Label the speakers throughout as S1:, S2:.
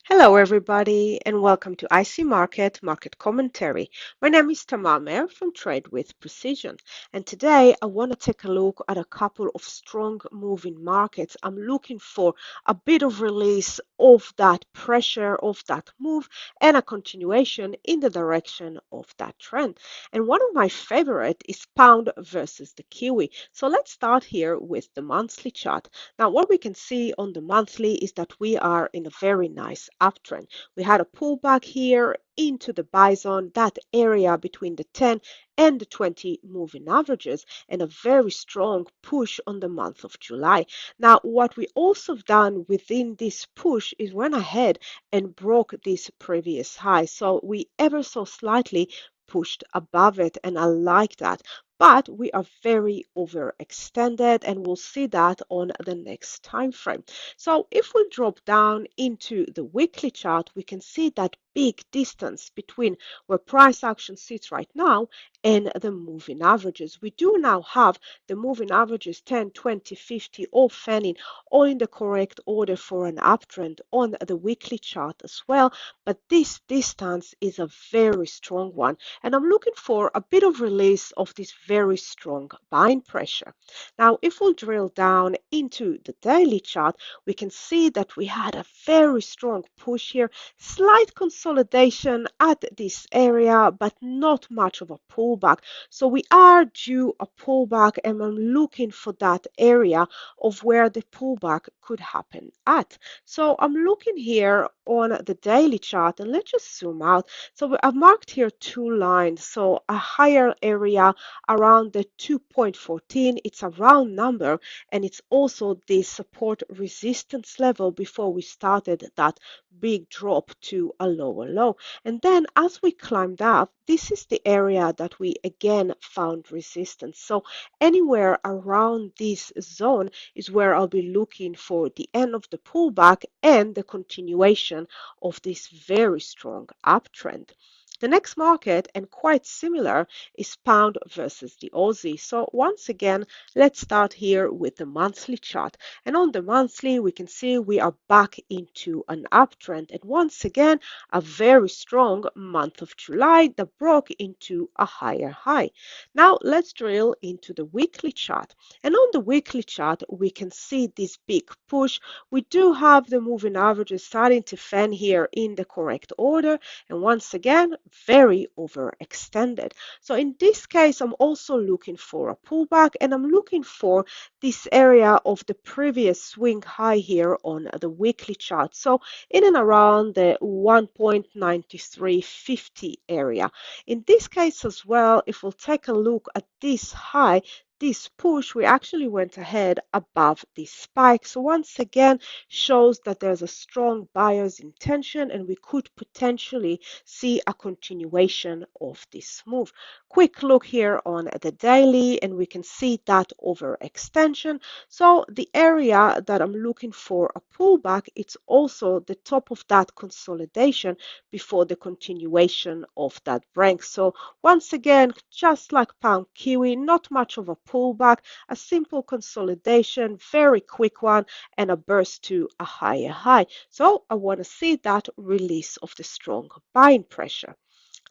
S1: Hello, everybody, and welcome to IC Market Commentary. My name is Tamar Mehr from Trade with Precision, and today I want to take a look at a couple of strong moving markets. I'm looking for a bit of release of that pressure of that move and a continuation in the direction of that trend. And one of my favorite is pound versus the Kiwi. So let's start here with the monthly chart. Now, what we can see on the monthly is that we are in a very nice uptrend. We had a pullback here into the buy zone, that area between the 10 and the 20 moving averages, and a very strong push on the month of July. Now, what we also done within this push is went ahead and broke this previous high. So we ever so slightly pushed above it, and I like that. But we are very overextended, and we'll see that on the next time frame. So if we drop down into the weekly chart, we can see that big distance between where price action sits right now and the moving averages. We do now have the moving averages 10, 20, 50 all fanning all in the correct order for an uptrend on the weekly chart as well. But this distance is a very strong one, and I'm looking for a bit of release of this very strong buying pressure. Now, if we drill down into the daily chart, we can see that we had a very strong push here, slight consolidation at this area, but not much of a pullback. So we are due a pullback, and I'm looking for that area of where the pullback could happen at. So I'm looking here on the daily chart, and let's just zoom out. So I've marked here two lines. So a higher area around the 2.14, it's a round number, and it's also the support resistance level before we started that big drop to a lower low. And then as we climbed up, this is the area that we again found resistance. So anywhere around this zone is where I'll be looking for the end of the pullback and the continuation of this very strong uptrend. The next market, and quite similar, is pound versus the Aussie. So once again, let's start here with the monthly chart. And on the monthly, we can see we are back into an uptrend. And once again, a very strong month of July that broke into a higher high. Now let's drill into the weekly chart. And on the weekly chart, we can see this big push. We do have the moving averages starting to fan here in the correct order. And once again, very overextended. So in this case, I'm also looking for a pullback, and I'm looking for this area of the previous swing high here on the weekly chart. So in and around the 1.9350 area. In this case as well, if we'll take a look at this high, this push, we actually went ahead above this spike. So once again, shows that there's a strong buyer's intention, and we could potentially see a continuation of this move. Quick look here on the daily, and we can see that overextension. So the area that I'm looking for a pullback, it's also the top of that consolidation before the continuation of that break. So once again, just like pound Kiwi, not much of a pullback, a simple consolidation, very quick one, and a burst to a higher high. So I want to see that release of the strong buying pressure.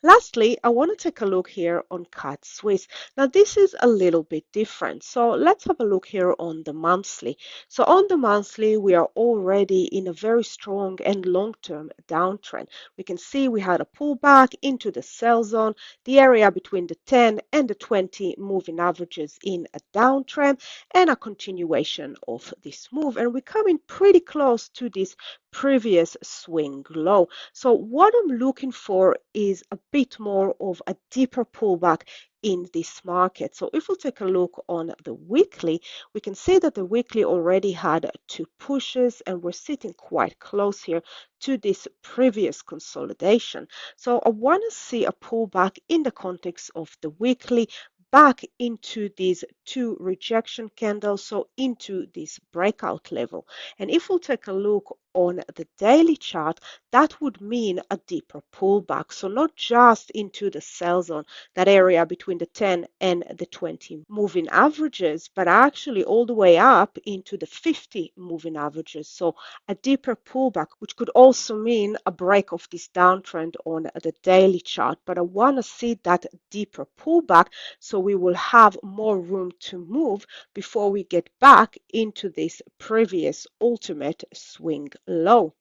S1: Lastly, I want to take a look here on CAD Swiss. Now, this is a little bit different. So let's have a look here on the monthly. So on the monthly, we are already in a very strong and long-term downtrend. We can see we had a pullback into the sell zone, the area between the 10 and the 20 moving averages in a downtrend, and a continuation of this move. And we're coming pretty close to this previous swing low. So what I'm looking for is a bit more of a deeper pullback in this market. So if we take a look on the weekly, we can see that the weekly already had two pushes, and we're sitting quite close here to this previous consolidation. So I want to see a pullback in the context of the weekly back into these two rejection candles, so into this breakout level. And if we'll take a look on the daily chart, that would mean a deeper pullback. So not just into the sell zone, that area between the 10 and the 20 moving averages, but actually all the way up into the 50 moving averages. So a deeper pullback, which could also mean a break of this downtrend on the daily chart. But I want to see that deeper pullback so we will have more room to move before we get back into this previous ultimate swing low.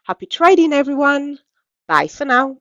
S1: Happy trading, everyone. Bye for now.